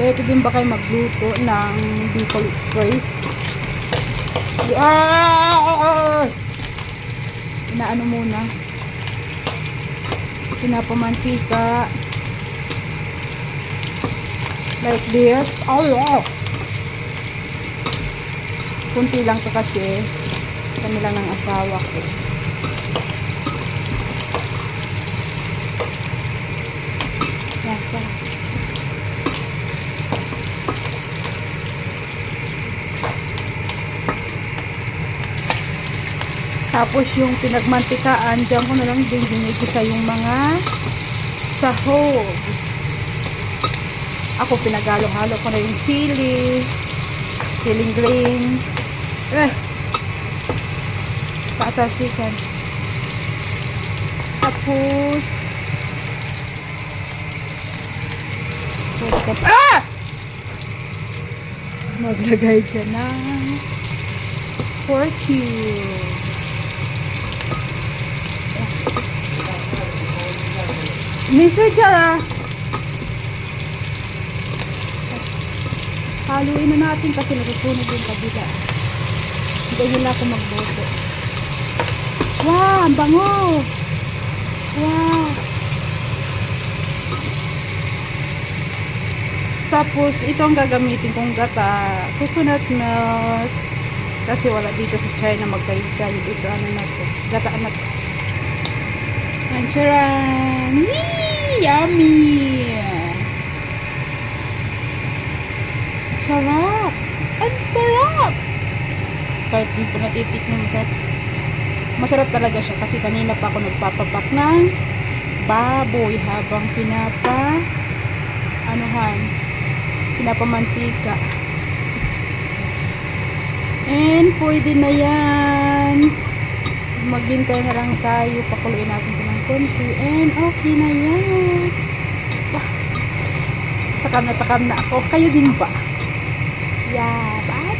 Ito din ba kayo magluto ng Bicol Express? Inaano muna. Pinapamantika. Like this. Oh! Kunti lang to kasi. Kami lang ng asawa ko. Yan. Tapos yung pinagmantikaan, dyan ko na lang din ginigisa yung mga sahog. Ako pinagalo-halo ko na yung siling green. Patalsikan. Tapos maglagay dyan ng pork cube. Nisa dyan haluin na natin kasi natutunog yung kabila. Ganyan lang ako magboto. Wow, ang bango. Wow. Tapos ito ang gagamitin kong gata, coconut milk, kasi wala dito sa China magkaika yung ito ano na to, gataan na to. Mancharan! Yummy! Sarap! Ang sarap! Kahit di po natitikman, masarap talaga siya kasi kanina pa ako nagpapapak ng baboy habang pinapamantika. And pwede na yan. Maghintay na lang tayo, pakuluin natin ito ng konti and okay na yan. Takam na ako. Kayo din ba? Yeah, bye!